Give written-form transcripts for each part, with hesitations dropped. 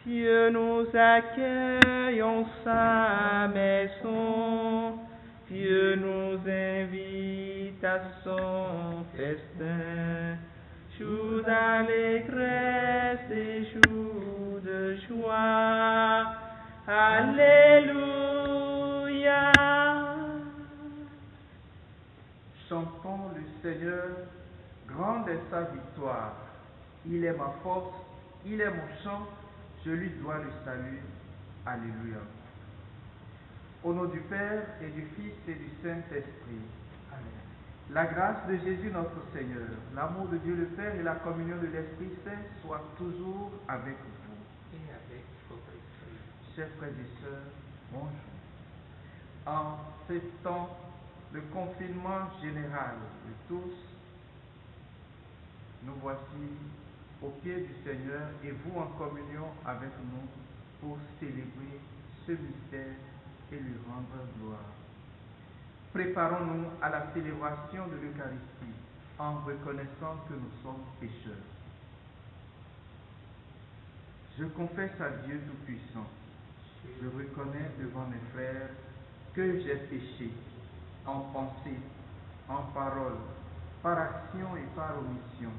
Dieu nous accueille en sa maison. Dieu nous invite à son festin. Jour d'allégresse et jour de joie. Alléluia. Chantons le Seigneur, grande est sa victoire. Il est ma force, il est mon chant, je lui dois le salut. Alléluia. Au nom du Père et du Fils et du Saint-Esprit. Amen. La grâce de Jésus notre Seigneur, l'amour de Dieu le Père et la communion de l'Esprit Saint soient toujours avec vous. Et avec votre esprit. Chers frères et sœurs, bonjour. En ces temps de confinement général de tous, nous voici au pied du Seigneur et vous en communion avec nous pour célébrer ce mystère et lui rendre gloire. Préparons-nous à la célébration de l'Eucharistie en reconnaissant que nous sommes pécheurs. Je confesse à Dieu Tout-Puissant, je reconnais devant mes frères que j'ai péché en pensée, en parole, par action et par omission.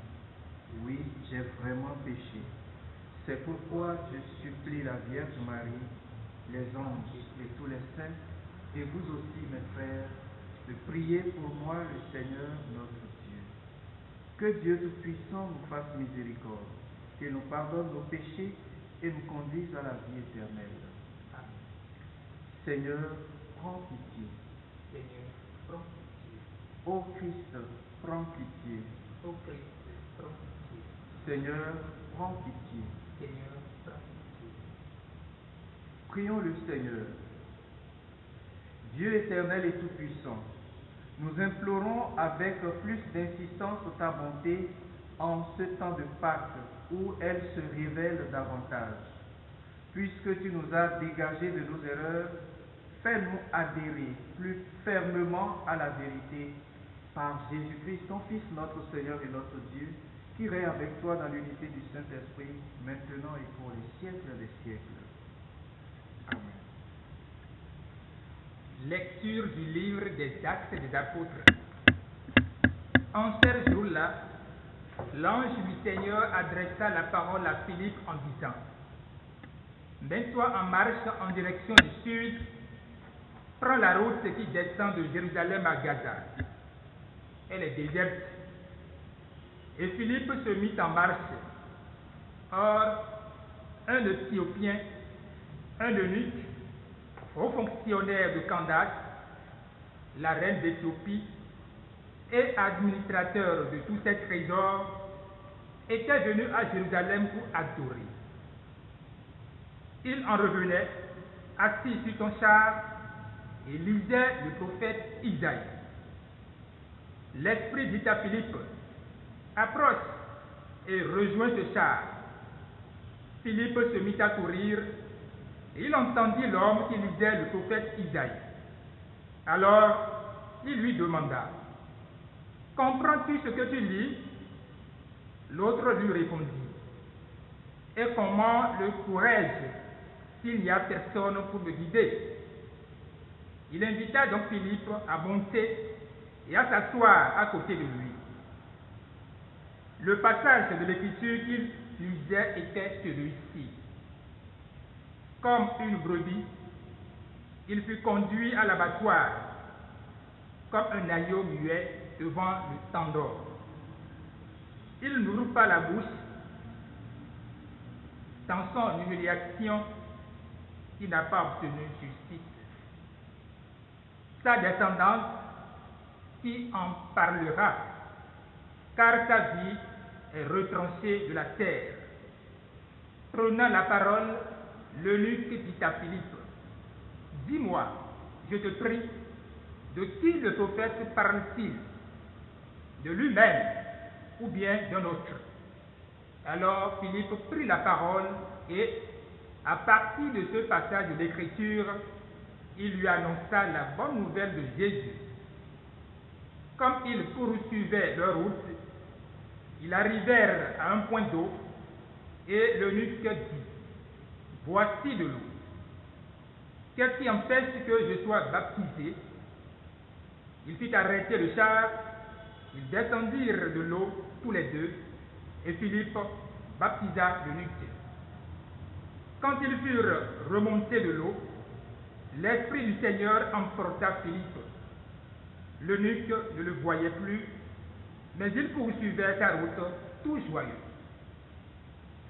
Oui, j'ai vraiment péché. C'est pourquoi je supplie la Vierge Marie, les anges et tous les saints, et vous aussi, mes frères, de prier pour moi le Seigneur notre Dieu. Que Dieu Tout-Puissant nous fasse miséricorde, qu'il nous pardonne nos péchés et nous conduise à la vie éternelle. Amen. Seigneur, prends pitié. Seigneur, prends pitié. Ô Christ, prends pitié. Ô Christ, prends pitié. Seigneur, prends pitié. Seigneur, prends pitié. Prions le Seigneur. Dieu éternel et tout-puissant, nous implorons avec plus d'insistance ta bonté en ce temps de Pâques où elle se révèle davantage. Puisque tu nous as dégagés de nos erreurs, fais-nous adhérer plus fermement à la vérité par Jésus-Christ, ton Fils, notre Seigneur et notre Dieu, qui règne avec toi dans l'unité du Saint-Esprit, maintenant et pour les siècles des siècles. Amen. Lecture du livre des Actes des Apôtres. En ce jour-là, l'ange du Seigneur adressa la parole à Philippe en disant: Mets-toi en marche en direction du sud, prends la route qui descend de Jérusalem à Gaza. Elle est déserte. Et Philippe se mit en marche. Or, un Éthiopien, un eunuque, haut fonctionnaire de Candace, la reine d'Éthiopie, et administrateur de tous ses trésors, était venu à Jérusalem pour adorer. Il en revenait, assis sur son char, et lisait le prophète Isaïe. L'Esprit dit à Philippe: Approche et rejoins ce char. Philippe se mit à courir, et il entendit l'homme qui lisait le prophète Isaïe. Alors, il lui demanda: Comprends-tu ce que tu lis? L'autre lui répondit: Et comment le pourrais-je s'il n'y a personne pour me guider? Il invita donc Philippe à monter et à s'asseoir à côté de lui. Le passage de l'écriture qu'il lisait était celui-ci: Comme une brebis, il fut conduit à l'abattoir, comme un agneau muet devant le tendeur. Il n'ouvre pas la bouche. Dans son humiliation, il n'a pas obtenu justice. Sa descendance, qui en parlera, car sa vie est retranchée de la terre. Prenant la parole, l'eunuque dit à Philippe: Dis-moi, je te prie, de qui le prophète parle-t-il? De lui-même ou bien d'un autre? Alors Philippe prit la parole et, à partir de ce passage de l'Écriture, il lui annonça la bonne nouvelle de Jésus. Comme ils poursuivaient leur route, ils arrivèrent à un point d'eau, et l'eunuque dit: voici de l'eau. Qu'est-ce qui empêche que je sois baptisé? Il fit arrêter le char, ils descendirent de l'eau tous les deux, et Philippe baptisa l'eunuque. Quand ils furent remontés de l'eau, l'Esprit du Seigneur emporta Philippe. L'eunuque ne le voyait plus, mais il poursuivait sa route tout joyeux.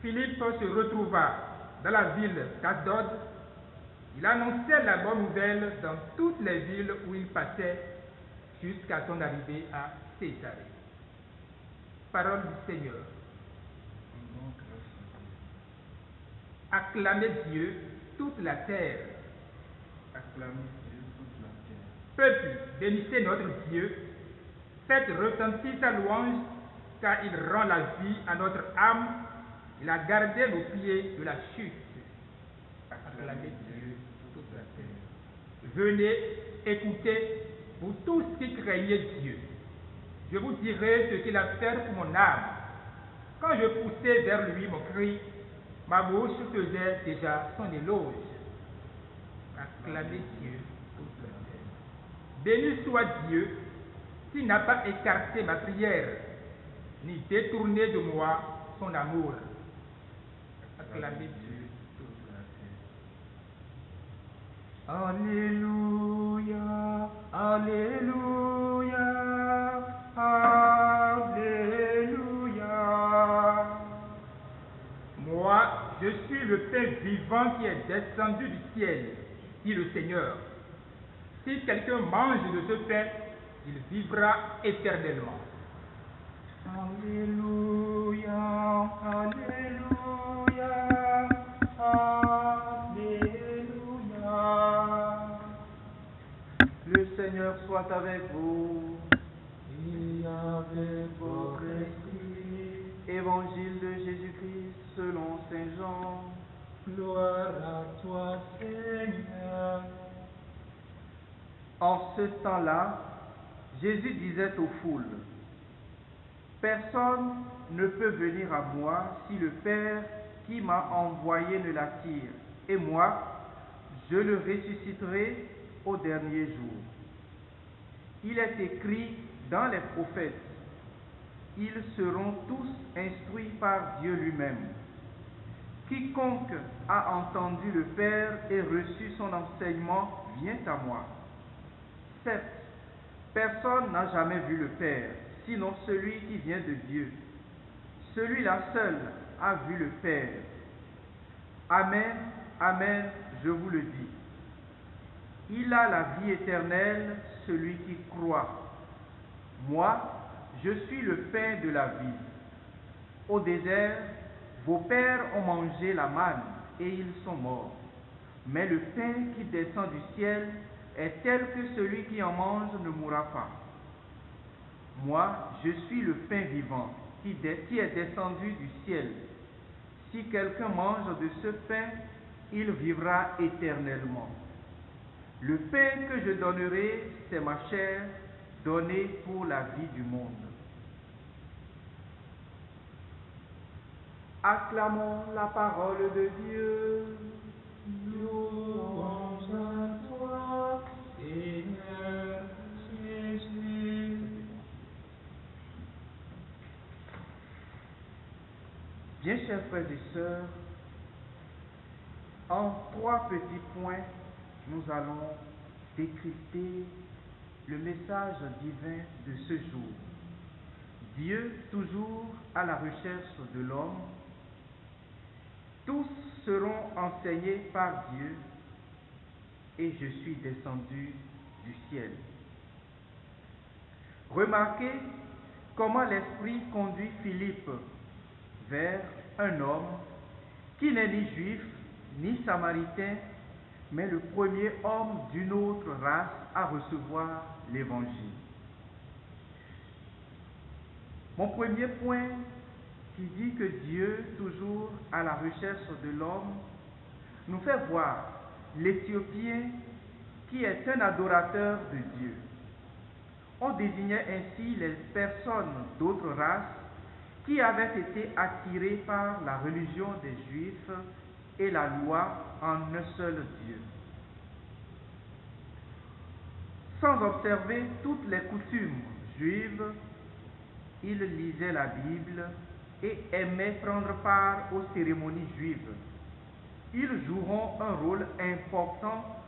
Philippe se retrouva dans la ville d'Asdod. Il annonçait la bonne nouvelle dans toutes les villes où il passait jusqu'à son arrivée à Césarée. Parole du Seigneur. Acclamez Dieu toute la terre. Acclamez Dieu toute la terre. Peuple, bénissez notre Dieu. Faites retentir sa louange, car il rend la vie à notre âme. Il a gardé nos pieds de la chute. Acclamez Dieu toute la terre. Venez, écoutez, vous tous qui craignez Dieu. Je vous dirai ce qu'il a fait pour mon âme. Quand je poussais vers lui mon cri, ma bouche faisait déjà son éloge. Acclamez Dieu toute la terre. Béni soit Dieu qui n'a pas écarté ma prière, ni détourné de moi son amour. Acclamez Dieu toute la terre. Alléluia, Alléluia, Alléluia. Moi, je suis le pain vivant qui est descendu du ciel, dit le Seigneur. Si quelqu'un mange de ce pain, il vivra éternellement. Alléluia, Alléluia, Alléluia. Le Seigneur soit avec vous. Et avec votre esprit, Évangile de Jésus-Christ selon Saint Jean. gloire à toi, Seigneur. En ce temps-là, Jésus disait aux foules, « Personne ne peut venir à moi si le Père qui m'a envoyé ne l'attire, et moi, je le ressusciterai au dernier jour. Il est écrit dans les prophètes, ils seront tous instruits par Dieu lui-même. Quiconque a entendu le Père et reçu son enseignement vient à moi. Certes, personne n'a jamais vu le Père, sinon celui qui vient de Dieu. Celui-là seul a vu le Père. Amen, amen, je vous le dis. Il a la vie éternelle, celui qui croit. Moi, je suis le pain de la vie. Au désert, vos pères ont mangé la manne et ils sont morts. Mais le pain qui descend du ciel est tel que celui qui en mange ne mourra pas. Moi, je suis le pain vivant qui est descendu du ciel. Si quelqu'un mange de ce pain, il vivra éternellement. Le pain que je donnerai, c'est ma chair, donnée pour la vie du monde. Acclamons la parole de Dieu. Louange à toi, Seigneur Jésus. Bien chers frères et sœurs, en 3 petits points, nous allons décrypter le message divin de ce jour. Dieu toujours à la recherche de l'homme. Tous seront enseignés par Dieu et je suis descendu du ciel. Remarquez comment l'Esprit conduit Philippe vers un homme qui n'est ni juif ni samaritain, mais le premier homme d'une autre race à recevoir l'Évangile. Mon premier point qui dit que Dieu, toujours à la recherche de l'homme, nous fait voir l'Éthiopien qui est un adorateur de Dieu. On désignait ainsi les personnes d'autres races qui avaient été attirées par la religion des Juifs et la loi en un seul Dieu. Sans observer toutes les coutumes juives, ils lisaient la Bible et aimaient prendre part aux cérémonies juives. Ils joueront un rôle important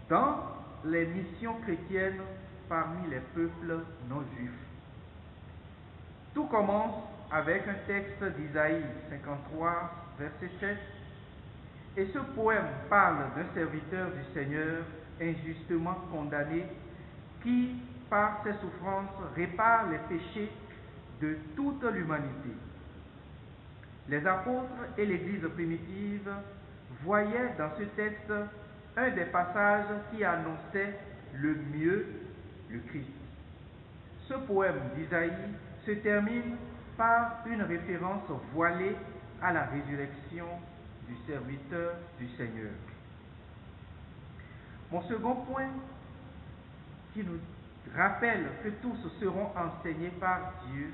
dans les missions chrétiennes parmi les peuples non juifs. Tout commence avec un texte d'Isaïe 53, verset 7, et ce poème parle d'un serviteur du Seigneur injustement condamné qui, par ses souffrances, répare les péchés de toute l'humanité. Les apôtres et l'Église primitive voyaient dans ce texte un des passages qui annonçait le mieux le Christ. Ce poème d'Isaïe se termine par une référence voilée à la résurrection du serviteur du Seigneur. Mon second point, qui nous rappelle que tous seront enseignés par Dieu,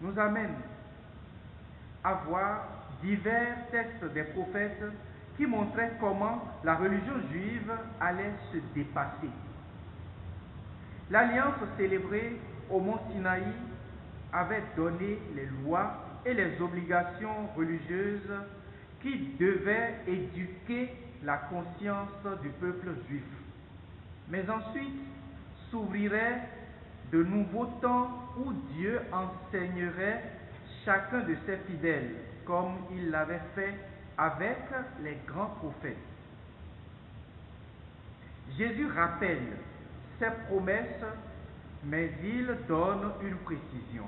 nous amène à voir divers textes des prophètes qui montraient comment la religion juive allait se dépasser. L'alliance célébrée au mont Sinaï avait donné les lois et les obligations religieuses qui devaient éduquer la conscience du peuple juif. Mais ensuite s'ouvrirait de nouveaux temps où Dieu enseignerait chacun de ses fidèles, comme il l'avait fait avec les grands prophètes. Jésus rappelle ses promesses, mais il donne une précision.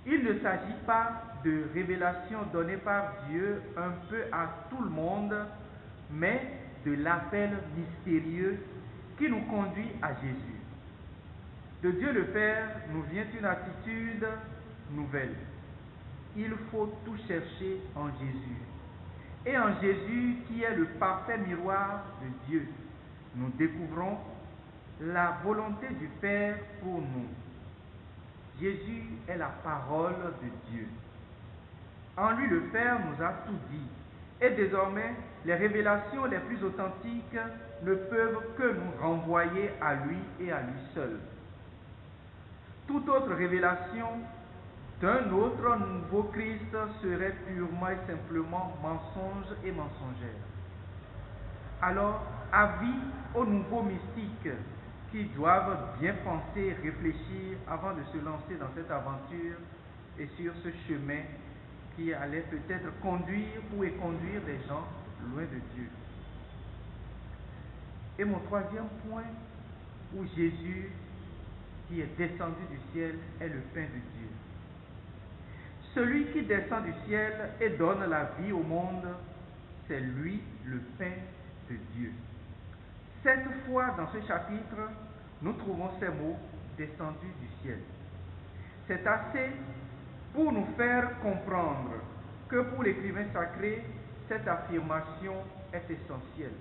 Il ne s'agit pas de révélation donnée par Dieu un peu à tout le monde, mais de l'appel mystérieux qui nous conduit à Jésus. De Dieu le Père nous vient une attitude nouvelle. Il faut tout chercher en Jésus. Et en Jésus, qui est le parfait miroir de Dieu, nous découvrons la volonté du Père pour nous. Jésus est la parole de Dieu. En lui, le Père nous a tout dit. Et désormais, les révélations les plus authentiques ne peuvent que nous renvoyer à lui et à lui seul. Toute autre révélation d'un autre nouveau Christ serait purement et simplement mensonge et mensongère. Alors, avis aux nouveaux mystiques qui doivent bien penser et réfléchir avant de se lancer dans cette aventure et sur ce chemin qui allait peut-être conduire ou éconduire des gens loin de Dieu. Et mon troisième point, où Jésus, qui est descendu du ciel, est le pain de Dieu. Celui qui descend du ciel et donne la vie au monde, c'est lui le pain de Dieu. 7 fois dans ce chapitre, nous trouvons ces mots descendus du ciel. C'est assez pour nous faire comprendre que pour l'écrivain sacré, cette affirmation est essentielle.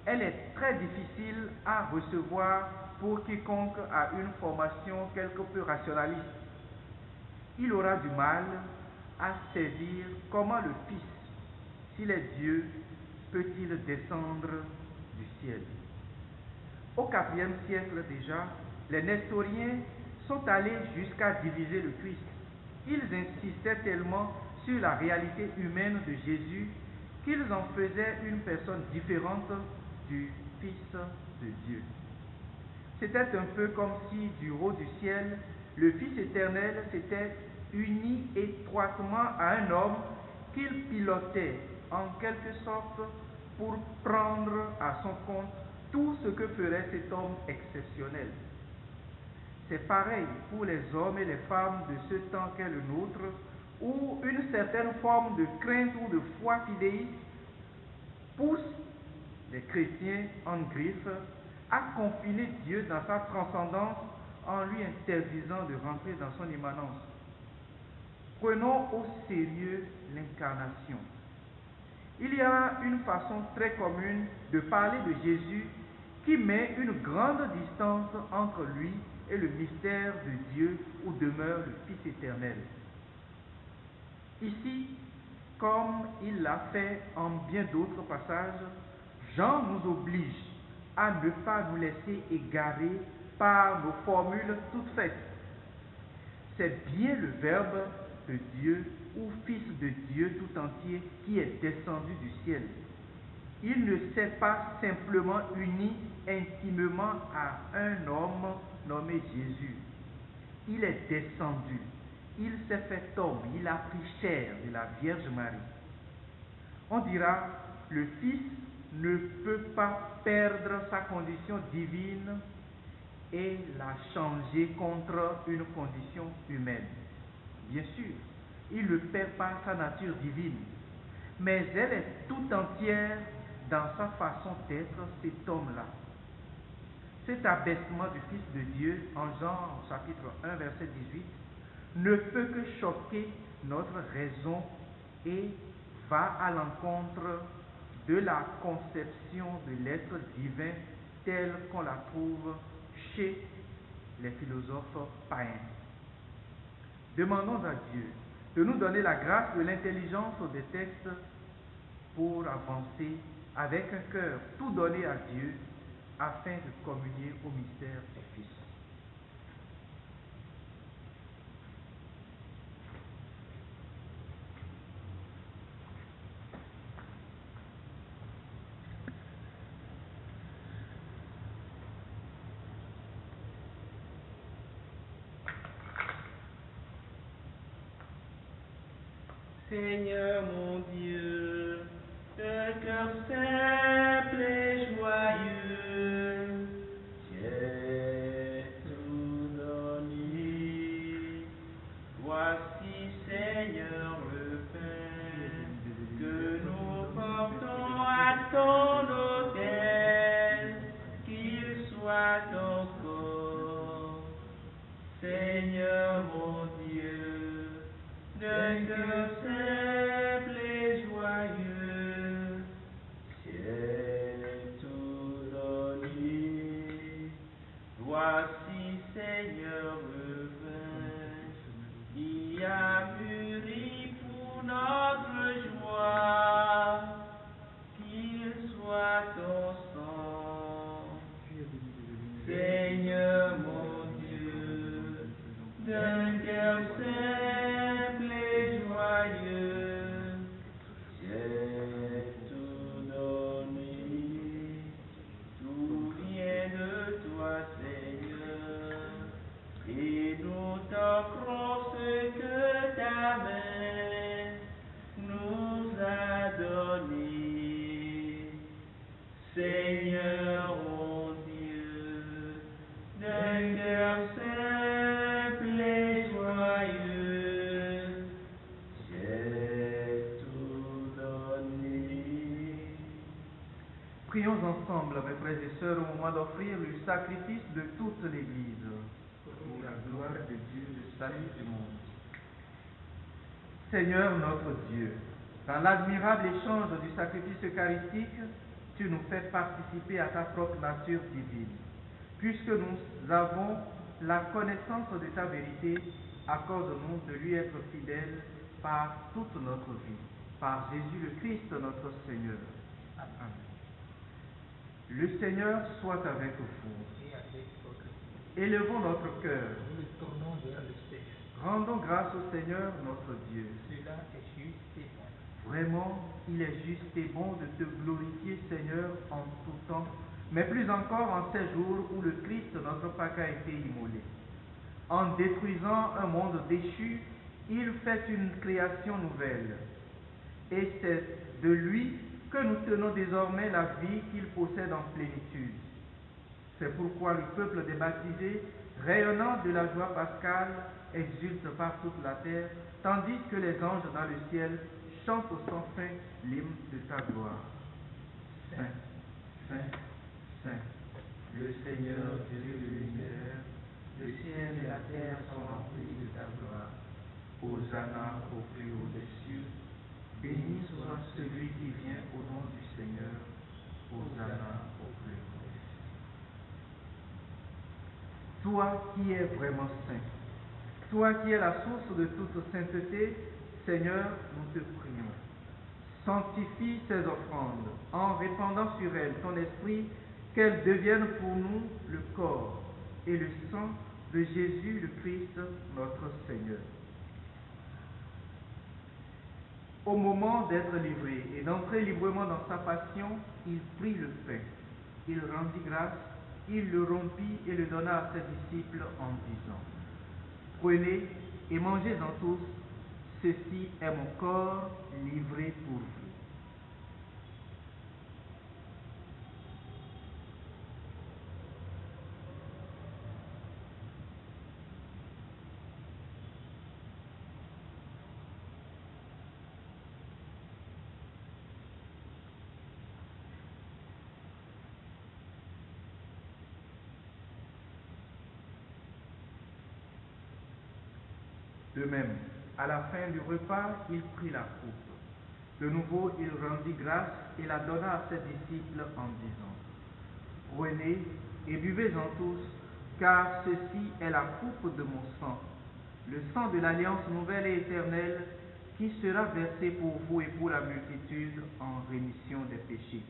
Elle est très difficile à recevoir pour quiconque a une formation quelque peu rationaliste. Il aura du mal à saisir comment le Fils, s'il est Dieu, peut-il descendre du ciel. Au IVe siècle déjà, les nestoriens sont allés jusqu'à diviser le Christ. Ils insistaient tellement sur la réalité humaine de Jésus qu'ils en faisaient une personne différente du Fils de Dieu. C'était un peu comme si du haut du ciel, le Fils éternel s'était uni étroitement à un homme qu'il pilotait en quelque sorte pour prendre à son compte tout ce que ferait cet homme exceptionnel. C'est pareil pour les hommes et les femmes de ce temps qu'est le nôtre, où une certaine forme de crainte ou de foi fidéiste pousse les chrétiens en griffe à confiner Dieu dans sa transcendance en lui interdisant de rentrer dans son immanence. Prenons au sérieux l'incarnation. Il y a une façon très commune de parler de Jésus qui met une grande distance entre lui et le mystère de Dieu où demeure le Fils éternel. Ici, comme il l'a fait en bien d'autres passages, Jean nous oblige à ne pas nous laisser égarer par nos formules toutes faites. C'est bien le Verbe de Dieu ou Fils de Dieu tout entier qui est descendu du ciel. Il ne s'est pas simplement uni intimement à un homme nommé Jésus. Il est descendu. Il s'est fait homme. Il a pris chair de la Vierge Marie. On dira, le Fils ne peut pas perdre sa condition divine et la changer contre une condition humaine. Bien sûr, il ne perd pas sa nature divine, mais elle est tout entière dans sa façon d'être cet homme-là. Cet abaissement du Fils de Dieu en Jean chapitre 1 verset 18 ne peut que choquer notre raison et va à l'encontre de la conception de l'être divin telle qu'on la trouve chez les philosophes païens. Demandons à Dieu de nous donner la grâce de l'intelligence des textes pour avancer avec un cœur tout donné à Dieu afin de communier au mystère du Fils. Seigneur mon Dieu, d'un cœur simple et joyeux, j'ai tout donné. Voici, Seigneur, le pain que nous portons à ton autel, qu'il soit ton corps. Seigneur mon Dieu, d'un cœur simple et joyeux, j'ai tout donné. Voici, Seigneur, le vin qui a mûri pour notre joie, qu'il soit ton sang. Seigneur mon Dieu, d'un cœur simple et joyeux, j'ai tout donné. Tout vient de toi, Seigneur, et nous t'offrons ce que ta main nous a donné. Seigneur mon Dieu, d'un cœur simple et joyeux, j'ai tout donné. Prions ensemble, mes frères et sœurs, au moment d'offrir le sacrifice de toute l'Église, pour la gloire de Dieu, le salut du monde. Seigneur notre Dieu, dans l'admirable échange du sacrifice eucharistique, tu nous fais participer à ta propre nature divine. Puisque nous avons la connaissance de ta vérité, accorde-nous de lui être fidèles par toute notre vie. Par Jésus le Christ, notre Seigneur. Amen. Le Seigneur soit avec vous. Et avec votre Élevons notre cœur. nous le tournons vers le Seigneur. Rendons grâce au Seigneur notre Dieu. Cela est juste et bon. Vraiment, il est juste et bon de te glorifier, Seigneur, en tout temps, mais plus encore en ces jours où le Christ, notre Pâque, a été immolé. En détruisant un monde déchu, il fait une création nouvelle. Et c'est de lui que nous tenons désormais la vie qu'il possède en plénitude. C'est pourquoi le peuple des baptisés, rayonnant de la joie pascale, exulte par toute la terre, tandis que les anges dans le ciel chantent sans fin l'hymne de ta gloire. Saint, Saint, Saint, le Seigneur Dieu de l'univers, le ciel et la terre sont remplis de ta gloire. Hosanna au plus haut des cieux, béni soit celui qui vient au nom du Seigneur. Hosanna au plus haut des cieux. Toi qui es vraiment saint, toi qui es la source de toute sainteté, Seigneur, nous te prions. Sanctifie ces offrandes en répandant sur elles ton esprit, qu'elles deviennent pour nous le corps et le sang de Jésus le Christ, notre Seigneur. Au moment d'être livré et d'entrer librement dans sa passion, il prit le pain, il rendit grâce, il le rompit et le donna à ses disciples en disant: Prenez et mangez-en tous, ceci est mon corps livré pour vous. De même, à la fin du repas, il prit la coupe. De nouveau, il rendit grâce et la donna à ses disciples en disant: Prenez et buvez-en tous, car ceci est la coupe de mon sang, le sang de l'alliance nouvelle et éternelle, qui sera versé pour vous et pour la multitude en rémission des péchés.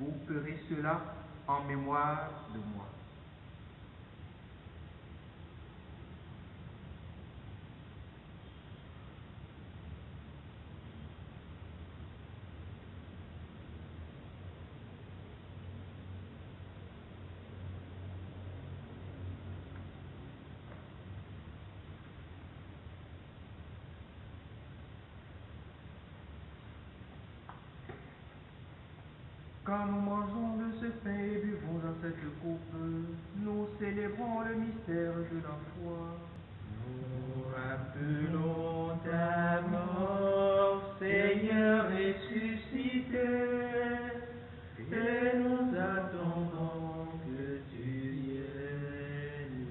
Vous ferez cela en mémoire de moi. Quand nous mangeons de ce pain et buvons dans cette coupe, nous célébrons le mystère de la foi. Nous rappelons ta mort, Seigneur ressuscité, et nous attendons que tu viennes.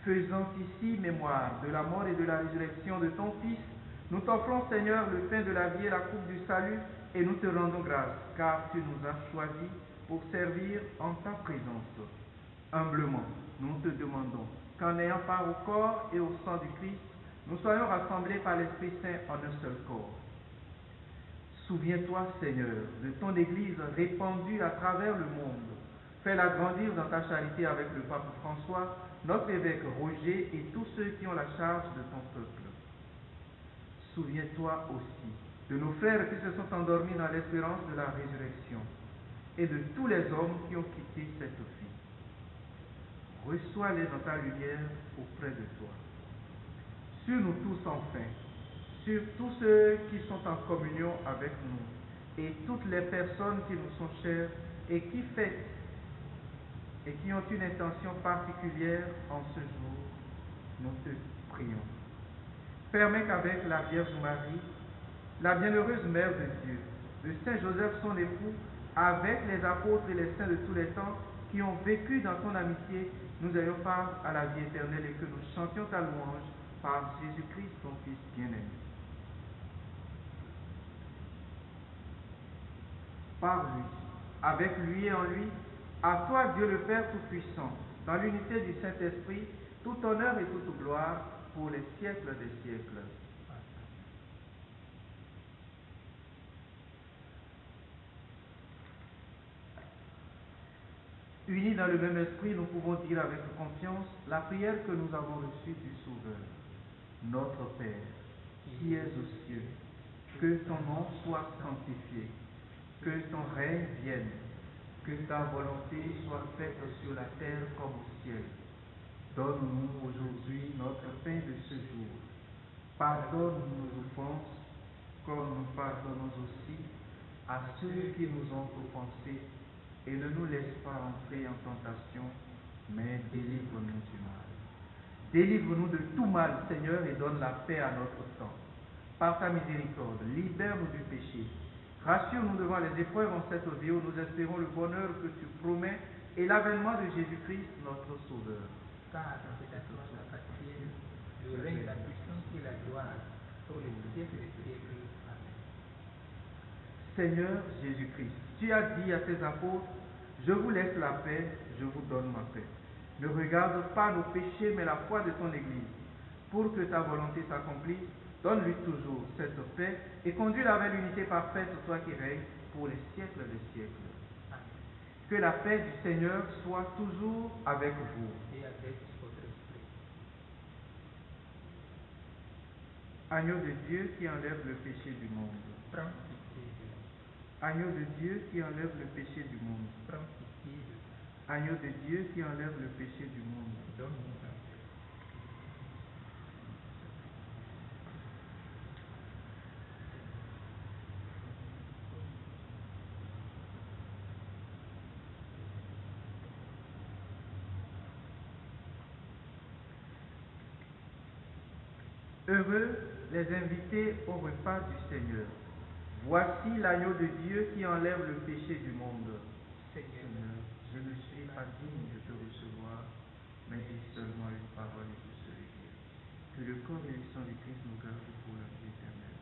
Faisant ici mémoire de la mort et de la résurrection de ton Fils, nous t'offrons, Seigneur, le pain de la vie et la coupe du salut, et nous te rendons grâce, car tu nous as choisis pour servir en ta présence. Humblement, nous te demandons qu'en ayant part au corps et au sang du Christ, nous soyons rassemblés par l'Esprit Saint en un seul corps. Souviens-toi, Seigneur, de ton Église répandue à travers le monde. Fais-la grandir dans ta charité avec le pape François, notre évêque Roger et tous ceux qui ont la charge de ton peuple. Souviens-toi aussi de nos frères qui se sont endormis dans l'espérance de la résurrection et de tous les hommes qui ont quitté cette vie. Reçois-les dans ta lumière auprès de toi. Sur nous tous enfin, sur tous ceux qui sont en communion avec nous et toutes les personnes qui nous sont chères et qui fêtent et qui ont une intention particulière en ce jour, nous te prions. Permets qu'avec la Vierge Marie, la bienheureuse Mère de Dieu, de Saint Joseph son époux, avec les apôtres et les saints de tous les temps qui ont vécu dans ton amitié, nous ayons part à la vie éternelle et que nous chantions ta louange par Jésus-Christ, ton Fils bien-aimé. Par lui, avec lui et en lui, à toi Dieu le Père Tout-Puissant, dans l'unité du Saint-Esprit, tout honneur et toute gloire pour les siècles des siècles. Unis dans le même esprit, nous pouvons dire avec confiance la prière que nous avons reçue du Sauveur. Notre Père, qui es aux cieux, que ton nom soit sanctifié, que ton règne vienne, que ta volonté soit faite sur la terre comme au ciel. Donne-nous aujourd'hui notre pain de ce jour. Pardonne nos offenses, comme nous pardonnons aussi à ceux qui nous ont offensés, et ne nous laisse pas entrer en tentation, mais délivre-nous du mal. Délivre-nous de tout mal, Seigneur, et donne la paix à notre temps. Par ta miséricorde, libère-nous du péché. Rassure-nous devant les épreuves en cette vie où nous espérons le bonheur que tu promets et l'avènement de Jésus-Christ, notre Sauveur. Car dans cette assurance appartienne le règne, la puissance et la gloire pour les siècles des siècles. Amen. Seigneur Jésus-Christ, tu as dit à tes apôtres: je vous laisse la paix, je vous donne ma paix. Ne regarde pas nos péchés, mais la foi de ton Église. Pour que ta volonté s'accomplisse, Donne-lui toujours cette paix et conduis-la vers l'unité parfaite, toi qui règnes pour les siècles des siècles. Amen. Que la paix du Seigneur soit toujours avec vous. Et avec votre esprit. Agneau de Dieu qui enlève le péché du monde. Prends pitié de nous. Agneau de Dieu qui enlève le péché du monde. Prends pitié de nous. Agneau de Dieu qui enlève le péché du monde. Donne-nous ta paix. Heureux les invités au repas du Seigneur. Voici l'agneau de Dieu qui enlève le péché du monde. Seigneur, je ne suis pas digne de te recevoir, mais dis seulement une parole et je serai guéri. Que le corps et le sang du Christ nous gardent pour la vie éternelle.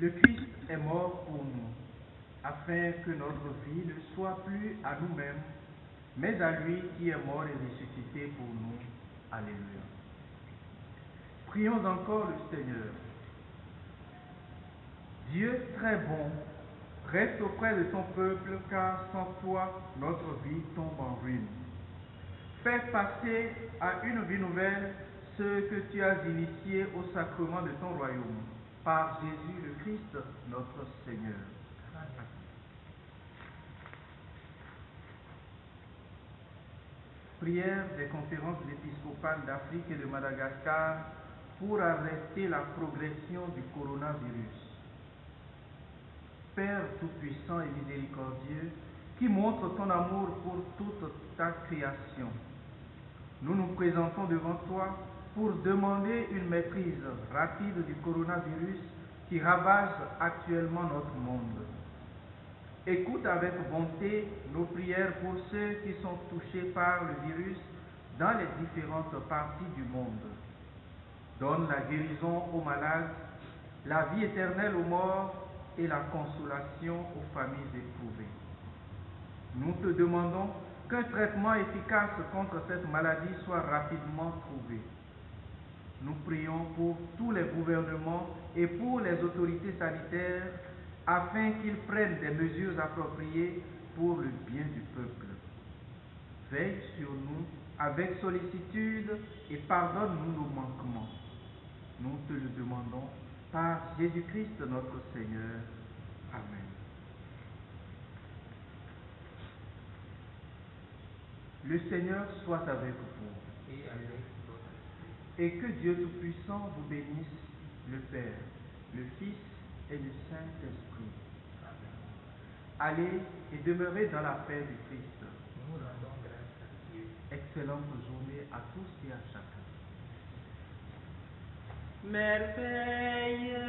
Le Christ est mort pour nous, afin que notre vie ne soit plus à nous-mêmes, mais à lui qui est mort et ressuscité pour nous. Alléluia. Prions encore le Seigneur. Dieu très bon, reste auprès de ton peuple, car sans toi, notre vie tombe en ruine. Fais passer à une vie nouvelle ceux que tu as initiés au sacrement de ton royaume, par Jésus le Christ, notre Seigneur. Amen. Prière des conférences épiscopales d'Afrique et de Madagascar pour arrêter la progression du coronavirus. Père tout-puissant et miséricordieux, qui montre ton amour pour toute ta création, nous nous présentons devant toi pour demander une maîtrise rapide du coronavirus qui ravage actuellement notre monde. Écoute avec bonté nos prières pour ceux qui sont touchés par le virus dans les différentes parties du monde. Donne la guérison aux malades, la vie éternelle aux morts et la consolation aux familles éprouvées. Nous te demandons qu'un traitement efficace contre cette maladie soit rapidement trouvé. Nous prions pour tous les gouvernements et pour les autorités sanitaires afin qu'ils prennent des mesures appropriées pour le bien du peuple. Veille sur nous avec sollicitude et pardonne-nous nos manquements. Nous te le demandons par Jésus-Christ notre Seigneur. Amen. Le Seigneur soit avec vous. Et avec votre esprit. Et que Dieu Tout-Puissant vous bénisse, le Père, le Fils et le Saint-Esprit. Amen. Allez et demeurez dans la paix du Christ. Nous rendons grâce à Dieu. Excellente journée à tous et à chacun. Merveilleux,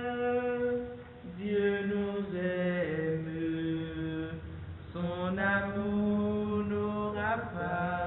Dieu nous aime, son amour n'aura pas